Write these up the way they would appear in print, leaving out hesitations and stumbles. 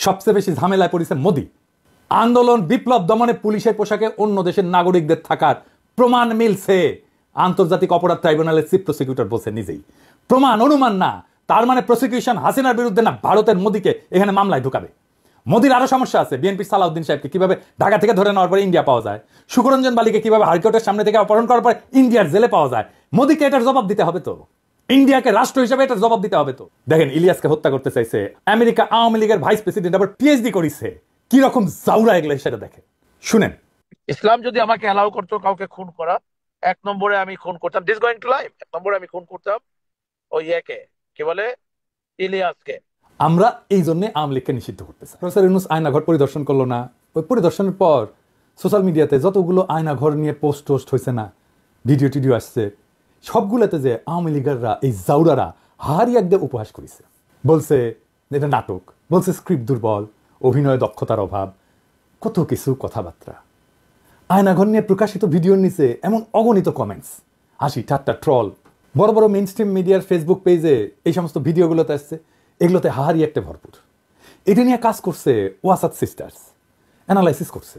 সবচেয়ে বেশি ঝামেলায় পড়েছে মোদি। আন্দোলন বিপ্লব দমনে পুলিশের পোশাকে অন্য দেশের নাগরিকদের থাকার প্রমাণ মিলছে। আন্তর্জাতিক অপরাধ ট্রাইব্যুনালের চিফ প্রসিকিউটর বলছে নিজেই, প্রমাণ অনুমান না। তার মানে প্রসিকিউশন হাসিনার বিরুদ্ধে না, ভারতের মোদিকে এখানে মামলায় ঢুকাবে। মোদির আরো সমস্যা আছে। বিএনপির সালাউদ্দিন সাহেবকে কিভাবে ঢাকা থেকে ধরে নেওয়ার পরে ইন্ডিয়া পাওয়া যায়, সুকরঞ্জন বালিকে কিভাবে হাইকোর্টের সামনে থেকে অপহরণ করার পরে ইন্ডিয়ার জেলে পাওয়া যায়। মোদিকে এটার জবাব দিতে হবে তো, ইন্ডিয়াকে রাষ্ট্র হিসেবে এটার জবাব দিতে হবে তো। দেখেন, ইলিয়াসকে হত্যা করতে চাইছে আমেরিকা আওয়ামী লীগের ভাইস প্রেসিডেন্ট, আবার পিএইচডি করেছে। কি রকম জাউরা এগুলো সেটা দেখেন, শুনেন। ইসলাম যদি আমাকে অ্যালাউ করতো কাউকে খুন করা, 1 নম্বরে আমি খুন করতাম দিস গোয়িং টু লাইফ। 1 নম্বরে আমি খুন করতাম ওই ইয়েকে, কি বলে, ইলিয়াসকে। আমরা এই জন্য আওয়ামী লীগকে নিষিদ্ধ করতে চাই। প্রফেসর ইউনূস আয়নাঘর পরিদর্শন করলো না, ওই পরিদর্শনের পর সোশ্যাল মিডিয়াতে যতগুলো আয়নাঘর নিয়ে পোস্ট হয়েছে না, ভিডিও টিডিও আসছে, সবগুলোতে যে আওয়ামী লীগাররা এই জাউরারা হারি একদম উপহাস করেছে। বলছে এটা নাটক, বলছে স্ক্রিপ্ট দুর্বল, অভিনয় দক্ষতার অভাব, কত কিছু কথাবার্তা। আয়নাঘর নিয়ে প্রকাশিত ভিডিওর নিচে এমন অগণিত কমেন্টস, হাসি ঠাট্টা ট্রল। বড় বড় মেইন স্ট্রিম মিডিয়ার ফেসবুক পেজে এই সমস্ত ভিডিওগুলোতে আসছে, এগুলোতে হাহারি একটা ভরপুর। এটা নিয়ে কাজ করছে ওয়াসাদ সিস্টার্স, অ্যানালাইসিস করছে,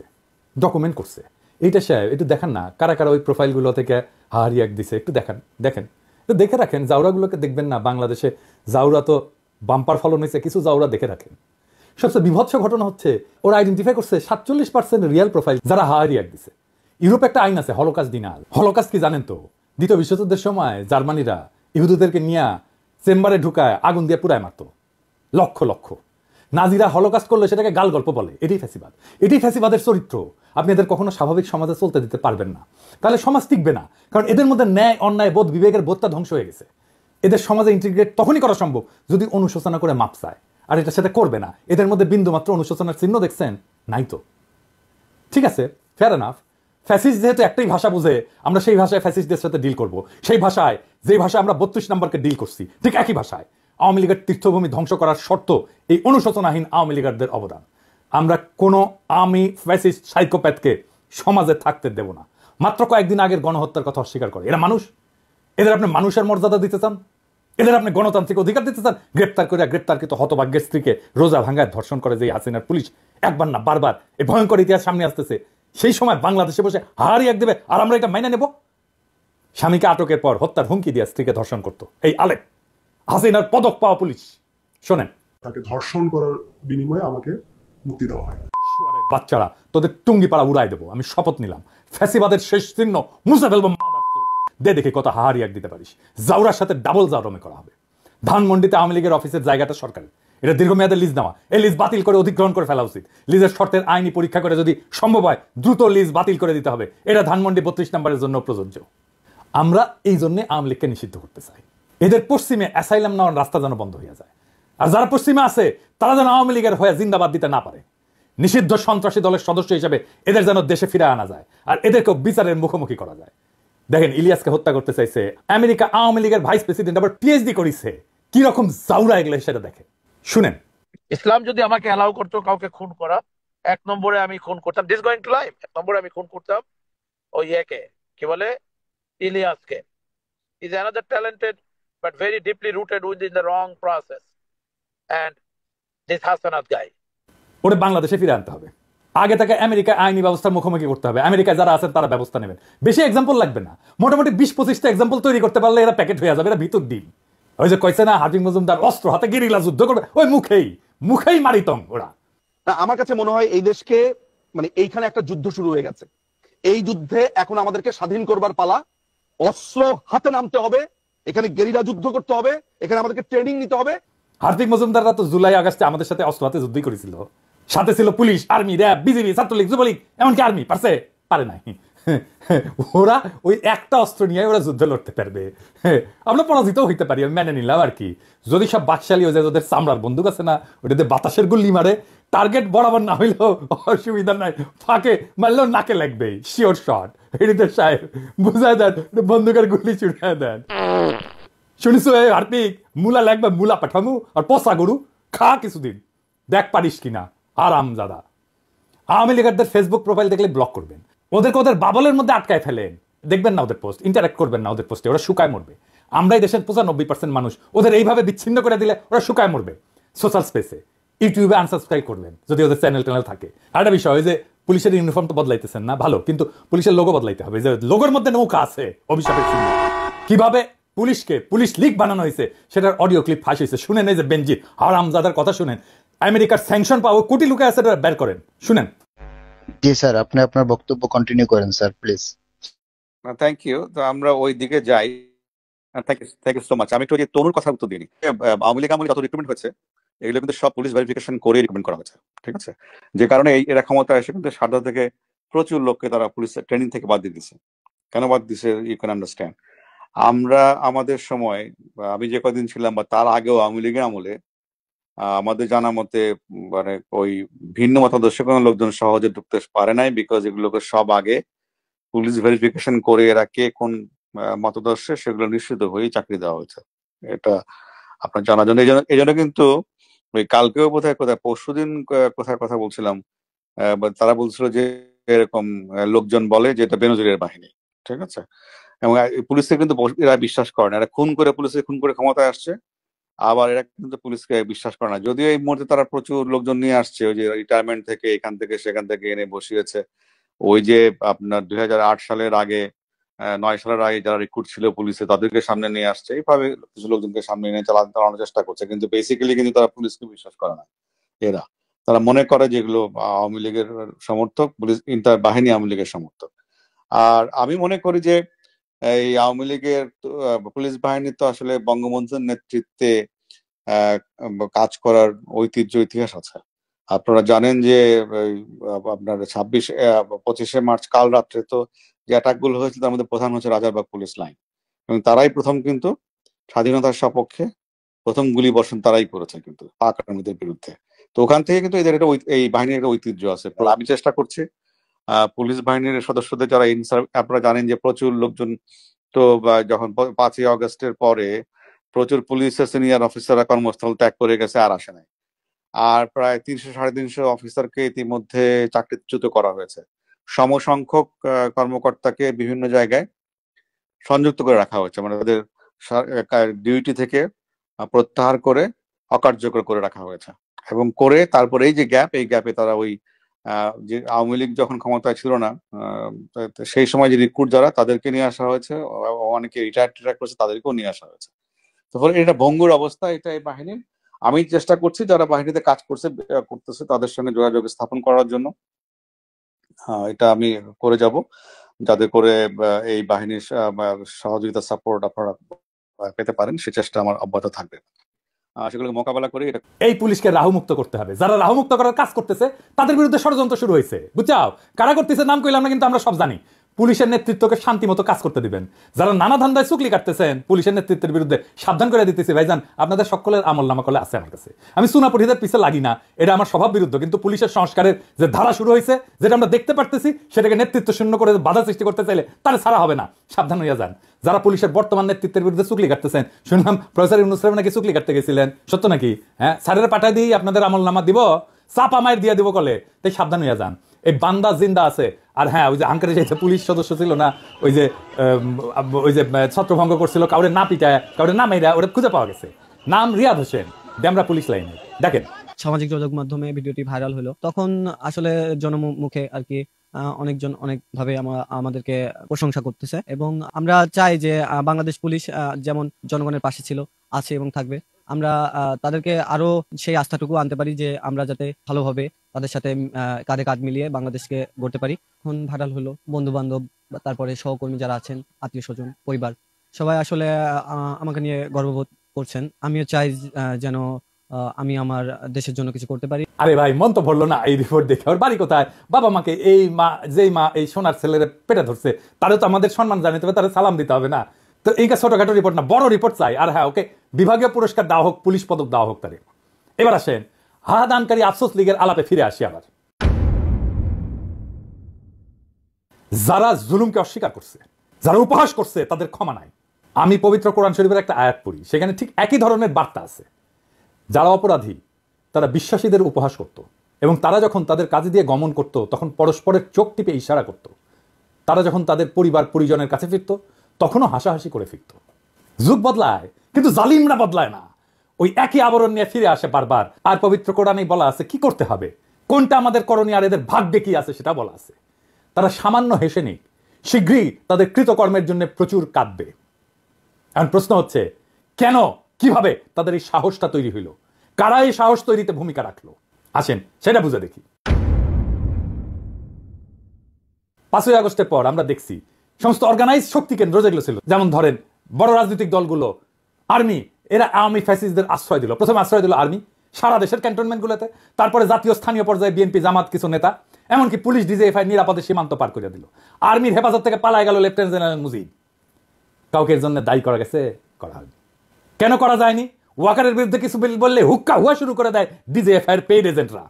ডকুমেন্ট করছে। এইটা সাহেব একটু দেখান না, কারা কারা ওই প্রোফাইলগুলো থেকে হাহারি এক দিছে, একটু দেখেন, একটু দেখে রাখেন। জাউরাগুলোকে দেখবেন না, বাংলাদেশে জাউরা তো বাম্পার ফলন হয়েছে, কিছু জাউরা দেখে রাখেন। সবচেয়ে বিভৎস ঘটনা হচ্ছে ওরা আইডেন্টিফাই করছে 47% রিয়েল প্রোফাইল যারা হাহারি এক দিছে। ইউরোপে একটা আইন আছে হলোকাস্ট ডিনাল। হলোকাস্ট কি জানেন তো? দ্বিতীয় বিশ্বযুদ্ধের সময় জার্মানিরা ইহুদিদেরকে নিয়ে চেম্বারে ঢুকায় আগুন দিয়ে পুরায় মারত লক্ষ লক্ষ। নাজিরা হলোকাস্ট করলে সেটাকে গাল গল্প বলে। এটাই ফ্যাসিবাদ, এটাই ফ্যাসিবাদের চরিত্র। আপনি এদের কখনো স্বাভাবিক সমাজে চলতে দিতে পারবেন না, তাহলে সমাজ টিকবে না। কারণ এদের মধ্যে ন্যায় অন্যায় বোধ বিবেকের বোধটা ধ্বংস হয়ে গেছে। এদের সমাজে ইন্টিগ্রেট তখনই করা সম্ভব যদি অনুশোচনা করে মাপ চায়, আর এটা সেটা করবে না। এদের মধ্যে বিন্দুমাত্র অনুশোচনার চিহ্ন দেখছেন? নাই তো। ঠিক আছে, ফেয়ার এনাফ। ফ্যাসিস্ট যেহেতু একটাই ভাষা বুঝে, আমরা সেই ভাষায় ফ্যাসিস্টদের সাথে ডিল করব। সেই ভাষায়, যেই ভাষায় আমরা 32 নম্বরকে ডিল করছি, ঠিক একই ভাষায় আওয়ামী লীগের তীর্থভূমি ধ্বংস করার শর্ত এই অনুশোচনাহীন আওয়ামী লীগারদের অবদান। আমরা কোনো আওয়ামী ফ্যাসিস্ট সাইকোপ্যাথকে সমাজে থাকতে দেব না। মাত্র কয়েকদিন আগের গণহত্যার কথা অস্বীকার করে। এরা মানুষ, এদের আপনি মানুষের মর্যাদা দিতে চান? এদের আপনি গণতান্ত্রিক অধিকার দিতে চান? গ্রেপ্তার করে গ্রেপ্তারকৃত হতভাগ্যের স্ত্রীকে রোজা ভাঙ্গায় ধর্ষণ করে যে হাসিনার পুলিশ একবার না বারবার এই ভয়ঙ্কর ইতিহাস সামনে আসতেছে, সেই সময় বাংলাদেশে বসে হারি এক দেবে আর আমরা এটা মাইনে নেব? স্বামীকে আটকের পর হত্যার হুমকি দিয়ে স্ত্রীকে ধর্ষণ করতো এই আলেপ হাসিনার পদক পাওয়া পুলিশ। শোনেন, তাকে ধর্ষণ করার বিনিময়ে আমাকে মুক্তি দেওয়া হয়। বাচ্চারা, তোদের টুঙ্গি পাড়া উড়াই দেবো, আমি শপথ নিলাম। ফ্যাসিবাদের শেষ চিহ্ন মুছে ফেলবো। দে দেখে কত হাহারি এক দিতে পারিস। জাউরার সাথে ডাবল জাউরমে করা হবে। ধানমন্ডিতে আওয়ামী লীগের অফিসের জায়গাটা সরকারি, এটা দীর্ঘমেয়াদের লিজ নেওয়া। এই লিজ বাতিল করে অধিগ্রহণ করে ফেলা উচিত। লিজের শর্তের আইনি পরীক্ষা করে যদি সম্ভব হয় দ্রুত লিজ বাতিল করে দিতে হবে। এটা ধানমন্ডি 32 নম্বরের জন্য প্রযোজ্য। আমরা এই জন্য আওয়ামী লীগকে নিষিদ্ধ করতে চাই। এদের পশ্চিমে অ্যাসাইলাম নেওয়ার রাস্তা যেন বন্ধ হয়ে যায়, আর যারা পশ্চিমে আছে তারা যেন আওয়ামী লীগের হয়ে জিন্দাবাদ দিতে না পারে। নিষিদ্ধ সন্ত্রাসী দলের সদস্য হিসেবে এদের যেন দেশে ফিরে আনা যায়, আর এদেরকেও বিচারের মুখোমুখি করা যায়। দেখেন, ইলিয়াসকে হত্যা করতে চাইছে আমেরিকা আওয়ামী লীগের ভাইস প্রেসিডেন্ট, আবার পিএইচডি করেছে। কি রকম জাউরা এগুলো সেটা দেখেন, শুনেন। ইসলাম যদি আমাকে অ্যালাউ করতো কাউকে খুন করা, 1 নম্বরে আমি খুন করতাম দিস গোয়িং টু লাইফ। 1 নম্বরে আমি খুন করতাম ওই ইয়েকে, কি বলে, ইলিয়াসকে। Is another talented but very deeply rooted within the wrong process and this Hasanat guy. ওরে বাংলাদেশে ফিরে আনতে হবে। আগে তাকে আমেরিকা আইনি ব্যবস্থার মুখোমুখি করতে হবে। আমেরিকায় যারা আছেন তারা ব্যবস্থা নেবেন। বেশি এক্সাম্পল লাগবে না, মোটামুটি 20-25টা এক্সাম্পল তৈরি করতে পারলে এরা প্যাকেট হয়ে যাবে। এরা ভিতর ডিম। ওই যে কইছে না হাফিজ মজুমদার অস্ত্র হাতে গেরিলা যুদ্ধ করবে, ওই মুখেই মারিতম ওরা। আমার কাছে মনে হয় এই দেশকে, মানে এইখানে একটা যুদ্ধ শুরু হয়ে গেছে। এই যুদ্ধে এখন আমাদেরকে স্বাধীন করবার পালা। অস্ত্র হাতে নামতে হবে, এখানে গেরিলা যুদ্ধ করতে হবে, এখানে আমাদেরকে ট্রেনিং নিতে হবে। হার্দিক মজুমদাররা তো জুলাই আগস্টে আমাদের সাথে অস্ত্র হাতে যুদ্ধই করেছিল। সাথে ছিল police, army, RAB, BGB, Chhatra League, Jubo League, এমনকি আর্মি। পারে নাই। ওরা ওই একটা অস্ত্র নিয়ে ওরা যুদ্ধ লড়তে পারবে। আমরা পরাজিত হইতে পারি, আমি মেনে নিলাম আর কি। যদি সব বাকশালী হয়ে যায়, ওদের চামড়ার বন্দুক আছে না, ওটাতে বাতাসের গুল্লি মারে, টার্গেট বরাবর না হইলেও অসুবিধা নাই, ফাঁকে মারলেও নাকে লাগবে, শিওর শট। এটিতে সাহেব বুঝায় দেন, বন্দুকের গুলি ছুড়ে দেন। শুনিস হার্দিক, মুলা লাগবে, মুলা পাঠামু আর পচা গরু খা কিছুদিন, দেখ পারিস কিনা। আরাম জাদা। আওয়ামী লীগারদের ফেসবুক প্রোফাইল দেখলে ব্লক করবেন, ওদেরকে ওদের বাবলের মধ্যে আটকায় ফেলেন। দেখবেন না ওদের পোস্ট, ইন্টারাক্ট করবেন না ওদের পোস্টে, ওরা শুকায় মরবে। আমরাই দেশের 95% মানুষ, ওদের এইভাবে বিচ্ছিন্ন করে দিলে ওরা শুকায় মরবে সোশ্যাল স্পেসে। ইউটিউবে আনসাবস্ক্রাইব করবেন যদি ওদের চ্যানেল ট্যানেল থাকে। আর একটা বিষয়, ওই যে পুলিশের ইউনিফর্ম তো বদলাইতেছেন না, ভালো, কিন্তু পুলিশের লোগো বদলাইতে হবে। যে লোগোর মধ্যে নৌকা আছে অভিশাপের চিহ্ন, কিভাবে পুলিশকে পুলিশ লীগ বানানো হয়েছে সেটার অডিও ক্লিপ ফাঁস হয়েছে, শুনেন। এই যে বেনজির হারামজাদার কথা শুনেন, আমেরিকার স্যাংশন পাওয়া কোটি লুকে আছে, বের করেন, শুনেন। জি স্যার, আপনি আপনার বক্তব্য কন্টিনিউ করেন স্যার প্লিজ। Thank you. তো আমরা ওই দিকে যাই। Thank you so much. আমি একটু যে তনুর কথা উত্তর দিই। আওয়ামী লীগ আমলে যত রিক্রুটমেন্ট হয়েছে এগুলো কিন্তু সব পুলিশ ভেরিফিকেশন করে রিক্রুটমেন্ট করা হয়েছে, ঠিক আছে? যে কারণে এরা ক্ষমতা এসে কিন্তু সারদা থেকে প্রচুর লোককে তারা পুলিশ ট্রেনিং থেকে বাদ দিয়ে দিচ্ছে। কেন বাদ দিছে ইউ ক্যান আন্ডারস্ট্যান্ড। আমরা আমাদের সময়, আমি যে কদিন ছিলাম বা তার আগেও আওয়ামী লীগের আমলে আমাদের জানা মতে মানে ওই ভিন্ন মতাদর্শ কোনো লোকজন সহজে ঢুকতে পারে নাই, বিকজ এগুলোকে সব আগে পুলিশ ভেরিফিকেশন করে এরা কে কোন মতাদর্শে সেগুলো নিশ্চিত হয়ে চাকরি দেওয়া হয়েছে। এটা আপনার জানার জন্য। এই জন্য কিন্তু ওই কালকেও কোথায় পরশুদিন কোথায় কথা বলছিলাম, তারা বলছিল যে এরকম লোকজন বলে যে এটা বেনজিরের বাহিনী, ঠিক আছে? এবং পুলিশকে কিন্তু এরা বিশ্বাস করে না। এরা খুন করে, পুলিশকে খুন করে ক্ষমতায় আসছে, আবার এরা কিন্তু পুলিশকে বিশ্বাস করে না। যদিও এই মুহূর্তে তারা প্রচুর লোকজন নিয়ে আসছে, ওই যে রিটায়ারমেন্ট থেকে এখান থেকে সেখান থেকে এনে বসিয়েছে। ওই যে আপনার 2008 সালের আগে 9 সালের আগে যারা রিক্রুট ছিল পুলিশে তাদেরকে সামনে নিয়ে আসছে, এইভাবে কিছু লোকজনকে সামনে নিয়ে চালানোর চেষ্টা করছে, কিন্তু বেসিক্যালি কিন্তু তারা পুলিশকে বিশ্বাস করে না। এরা তারা মনে করে যেগুলো আওয়ামী লীগের সমর্থক, পুলিশ ইন্টার বাহিনী আওয়ামী লীগের সমর্থক। আর আমি মনে করি যে এই আওয়ামী লীগের পুলিশ বাহিনী তো আসলে বঙ্গবন্ধুর নেতৃত্বে কাজ করার ঐতিহ্য ইতিহাস আছে। আপনারা জানেন যে আপনার 25শে মার্চ কাল রাত্রে তো যে অ্যাটাক গুলো হয়েছিল তার মধ্যে প্রধান হচ্ছে রাজারবাগ পুলিশ লাইন, এবং তারাই প্রথম কিন্তু স্বাধীনতার সপক্ষে প্রথম গুলি বর্ষণ তারাই করেছে কিন্তু পাক আর্মিদের বিরুদ্ধে। তো ওখান থেকে কিন্তু এদের একটা এই বাহিনীর একটা ঐতিহ্য আছে। আমি চেষ্টা করছি পুলিশ বাহিনীর সদস্যদের যারা আপনারা জানেন যে প্রচুর লোকজন তো যখন 5ই আগস্টের পরে প্রচুর পুলিশের সিনিয়র অফিসাররা কর্মস্থল ত্যাগ করে গেছে, আর আসে নাই। আর প্রায় 300-350 অফিসারকে ইতিমধ্যে চাকরিচ্যুত করা হয়েছে। সমসংখ্যক কর্মকর্তাকে বিভিন্ন জায়গায় সংযুক্ত করে রাখা হয়েছে, মানে তাদের ডিউটি থেকে প্রত্যাহার করে অকার্যকর করে রাখা হয়েছে। এবং করে তারপরে এই যে এই গ্যাপে তারা ওই যে আওয়ামী লীগ যখন ক্ষমতায় ছিল না সেই সময় যে রিক্রুট যারা তাদেরকে নিয়ে আসা হয়েছে, অনেকে রিটায়ার করছে তাদেরকেও নিয়ে আসা হয়েছে। তো ফলে এটা ভঙ্গুর অবস্থা, এটা এই বাহিনীর। আমি চেষ্টা করছি যারা বাহিনীতে কাজ করতেছে তাদের সঙ্গে যোগাযোগ স্থাপন করার জন্য। এটা আমি করে যাব, যাতে করে এই বাহিনীর সহযোগিতা সাপোর্ট আপনারা পেতে পারেন, সে চেষ্টা আমার অব্যাহত থাকবে। সেগুলোকে মোকাবেলা করে এই পুলিশকে রাহুমুক্ত করতে হবে। যারা রাহুমুক্ত করার কাজ করতেছে তাদের বিরুদ্ধে ষড়যন্ত্র শুরু হয়েছে, বুঝছাও? কারা করতেছে নাম কইলাম না, কিন্তু আমরা সব জানি। পুলিশের নেতৃত্বকে শান্তি মতো কাজ করতে দিবেন। যারা নানা ধান্দায় চুকলি কাটতেছেন পুলিশের নেতৃত্বের বিরুদ্ধে সাবধান করে দিতেছি, ভাইজান আপনাদের সকলের আমল নামা করলে আছে আমার কাছে। আমি সুনাপরিদের পিছে লাগি না, এটা আমার স্বভাব বিরুদ্ধ, কিন্তু পুলিশের সংস্কারের যে ধারা শুরু হয়েছে, যেটা আমরা দেখতে পারতেছি, সেটাকে নেতৃত্ব শূন্য করে বাধা সৃষ্টি করতে চাইলে তারা ছাড়া হবে না। সাবধান হইয়া যান যারা পুলিশের বর্তমান নেতৃত্বের বিরুদ্ধে চুকলি কাটতেছেন। শুনলাম প্রফেসর ইউনূস সাহেব নাকি চুকলি কাটতে গেছিলেন, সত্য নাকি? হ্যাঁ, স্যারের পাঠায় দিয়ে আপনাদের আমল নামা দিব, চাপা মায়ের দিয়ে দিব কলে। তাই সাবধান হইয়া যান, এই বান্দা জিন্দা আছে। আর হ্যাঁ, ওই যে আঙ্কারে যে পুলিশ সদস্য ছিল না, ওই যে ছত্রভঙ্গ করছিল, কাউরে না পিটায় কাউরে না মেয়েরা, ওটা খুঁজে পাওয়া গেছে। নাম রিয়াদ হোসেন, ডেমরা পুলিশ লাইনে। দেখেন, সামাজিক যোগাযোগ মাধ্যমে ভিডিওটি ভাইরাল হলো, তখন আসলে জনমুখে আর কি অনেকজন অনেকভাবে আমাদেরকে প্রশংসা করতেছে, এবং আমরা চাই যে বাংলাদেশ পুলিশ যেমন জনগণের পাশে ছিল, আছে এবং থাকবে। আমরা তাদেরকে আরো সেই আস্থাটুকু আনতে পারি যে আমরা যাতে ভালোভাবে তাদের সাথে কাঁধে কাঁধ মিলিয়ে বাংলাদেশকে গড়তে পারি। এখন ভাইরাল হলো, বন্ধু বান্ধব, তারপরে সহকর্মী যারা আছেন, আত্মীয় স্বজন, পরিবার, সবাই আসলে আমাকে নিয়ে গর্ববোধ করছেন। আমিও চাই যেন আমি আমার দেশের জন্য কিছু করতে পারি। আরে ভাই, মন তো ভরলো না এই রিপোর্ট দেখে। ওর বাড়ি কোথায়? বাবা মাকে, এই মা, যেই মা এই সোনার ছেলের পেটে ধরছে, তারে তো আমাদের সম্মান জানাতে হবে, তারে সালাম দিতে হবে না? তো এই ছোটখাটো রিপোর্ট না, বড় রিপোর্ট চাই। আর হ্যাঁ, ওকে বিভাগীয় পুরস্কার দেওয়া হোক, পুলিশ পদক দেওয়া হোক তারে। এবার আসেন হাহাদানকারী আফসোস লীগের আলাপে ফিরে আসি। আবার যারা জুলুমকে অস্বীকার করছে, যারা উপহাস করছে, তাদের ক্ষমা নাই। আমি পবিত্র কোরআন শরীফের একটা আয়াত পড়ি, সেখানে ঠিক একই ধরনের বার্তা আছে। যারা অপরাধী তারা বিশ্বাসীদের উপহাস করত, এবং তারা যখন তাদের কাজে দিয়ে গমন করত তখন পরস্পরের চোখ টিপে ইশারা করত। তারা যখন তাদের পরিবার পরিজনের কাছে ফিরত তখনও হাসাহাসি করে ফিরত। যুগ বদলায়, কিন্তু জালিমরা বদলায় না। ওই একই আবরণ নিয়ে ফিরে আসে বারবার। আর পবিত্র কোরআনেই বলা আছে কি করতে হবে, কোনটা আমাদের করণীয়, আর এদের ভাগ্যে কি আছে সেটা বলা আছে। তারা সামান্য হেসে নেই, শীঘ্রই তাদের কৃতকর্মের জন্য প্রচুর কাঁদবে। এখন প্রশ্ন হচ্ছে কেন, কিভাবে তাদের এই সাহসটা তৈরি হইল, কারা এই সাহস তৈরিতে ভূমিকা রাখলো, আসেন সেটা বুঝে দেখি। 5ই আগস্টের পর আমরা দেখছি সমস্ত অর্গানাইজ শক্তি কেন্দ্র যেগুলো ছিল, যেমন ধরেন বড় রাজনৈতিক দলগুলো, আর্মি, এরা আওয়ামী ফ্যাসিস্টদের আশ্রয় দিল। প্রথমে আশ্রয় দিল আর্মি সারা দেশের ক্যান্টনমেন্টগুলোতে, তারপরে জাতীয় স্থানীয় পর্যায়ে বিএনপি, জামাত, কিছু নেতা, এমনকি পুলিশ, ডিজিএফআই নিরাপদে সীমান্ত পার করে দিল। আর্মির হেফাজত থেকে পালায় গেল লেফটেন্যান্ট জেনারেল মুজিব। কাউকে এর জন্য দায়ী করা গেছে? করা হয়নি। কেন করা যায়নি? ওয়াকারের বিরুদ্ধে কিছু বললে হুক্কা হুয়া শুরু করে দেয় ডিজিএফআই এর পেইড এজেন্টরা।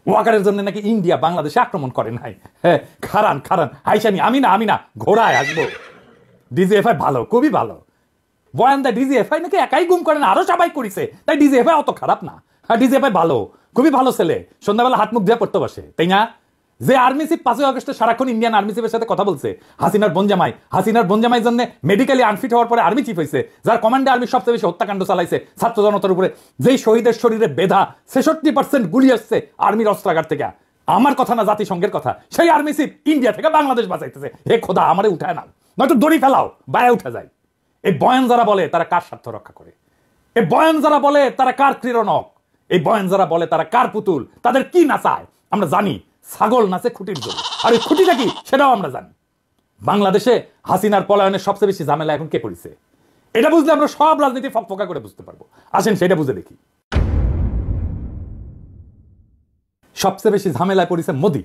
ওয়াকারের জন্য নাকি ইন্ডিয়া বাংলাদেশে আক্রমণ করে নাই। হ্যাঁ, খারান হাইসানি, আমি না ঘোড়ায় আসবো। ডিজিএফআই ভালো, খুবই ভালো। বয়ান দেয় ডিজিএফআই নাকি একাই গুম করে না, আরো সবাই করেছে, তাই ডিজিএফআই অত খারাপ না। হ্যাঁ, ডিজিএফআই ভালো, খুবই ভালো ছেলে, সন্ধ্যাবেলা হাত মুখ দিয়ে পড়তে বসে, তাই না? যে আর্মি চিফ 5ই আগস্টে সারাক্ষণ ইন্ডিয়ান আর্মি চিফের সাথে কথা বলছে, হাসিনার বনজামাই জন্য মেডিকেলি আনফিট হওয়ার পরে আর্মি চিফ হয়েছে, যার কমান্ডে আর্মি সবচেয়ে বেশি হত্যাকাণ্ড চালাইছে ছাত্র জনতার উপরে, যেই শহীদের শরীরে বেধা 66% গুলি আসছে আর্মির অস্ত্রাগার থেকে। আমার কথা না, জাতিসংঘের কথা। সেই আর্মি চিফ ইন্ডিয়া থেকে বাংলাদেশ বাঁচাইতেছে। হে খোদা, আমারে উঠায় না, নয়তো দড়ি ফেলাও, বায়া উঠে যায়। এই বয়ান যারা বলে তারা কার স্বার্থ রক্ষা করে? এই বয়ান যারা বলে তারা কার ক্রীড়নক? এই বয়ান যারা বলে তারা কার পুতুল? তাদের কি নাচায় আমরা জানি। ছাগল নাচে খুঁটির জন্য, আর এই খুঁটিটা কি সেটাও আমরা জানি। বাংলাদেশে হাসিনার পলায়নের সবচেয়ে বেশি ঝামেলা এখন কে পড়েছে? এটা বুঝলে আমরা সব রাজনীতি ফকফকা করে বুঝতে পারবো। আসেন সেটা বুঝে দেখি। সবচেয়ে বেশি ঝামেলায় পড়েছে মোদি।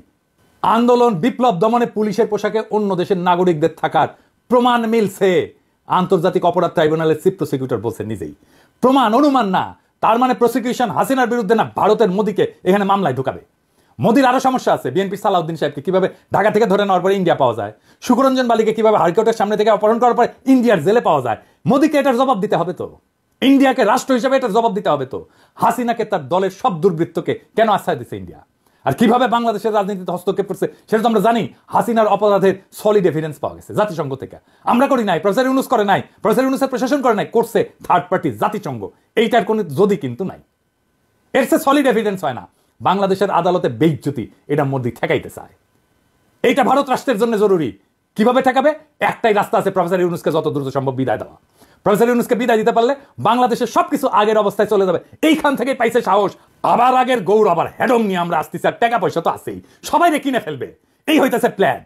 আন্দোলন, বিপ্লব দমনে পুলিশের পোশাকে অন্য দেশের নাগরিকদের থাকার প্রমাণ মিলছে। আন্তর্জাতিক অপরাধ ট্রাইব্যুনালের চিফ প্রসিকিউটর বলছে নিজেই, প্রমাণ, অনুমান না। তার মানে প্রসিকিউশন হাসিনার বিরুদ্ধে না, ভারতের মোদিকে এখানে মামলায় ঢুকাবে। মোদির আরো সমস্যা আছে। বিএনপি সালাউদ্দিন সাহেবকে কিভাবে ঢাকা থেকে ধরে নেওয়ার পরে ইন্ডিয়া পাওয়া যায়, সুকরঞ্জন বালিকে কিভাবে হাইকোর্টের সামনে থেকে অপহরণ করার পরে ইন্ডিয়ার জেলে পাওয়া যায়। মোদিকে এটার জবাব দিতে হবে তো, ইন্ডিয়াকে রাষ্ট্র হিসেবে এটার জবাব দিতে হবে তো। হাসিনাকে, তার দলের সব দুর্বৃত্তকে কেন আশ্রয় দিচ্ছে ইন্ডিয়া? আর কিভাবে বাংলাদেশের রাজনীতিতে হস্তক্ষেপ করছে সেটা তো আমরা জানি। হাসিনার অপরাধের সলিড এভিডেন্স পাওয়া গেছে জাতিসংঘ থেকে। আমরা করি নাই, প্রফেসর ইউনূস করে নাই, প্রফেসর ইউনূসের প্রশাসন করে নাই, করছে থার্ড পার্টি জাতিসংঘ। এইটার কোনো যদি কিন্তু নাই, এর সে সলিড এভিডেন্স হয় না। বাংলাদেশের আদালতে বেইজ্জতি, এটা মোদি ঠেকাইতে চায়। এইটা ভারত রাষ্ট্রের জন্য জরুরি। কিভাবে ঠেকাবে? একটাই রাস্তা আছে, প্রফেসর ইউনূসকে যত দ্রুত সম্ভব বিদায় দেওয়া। প্রফেসর ইউনূসকে বিদায় দিতে পারলে বাংলাদেশের সবকিছু আগের অবস্থায় চলে যাবে। এইখান থেকে পাইছে সাহস, আবার আগের গৌরব, আবার হেডম নিয়ে আমরা আসতেছি। আর টাকা পয়সা তো আছেই, সবাই কিনে ফেলবে। এই হইতেছে প্ল্যান।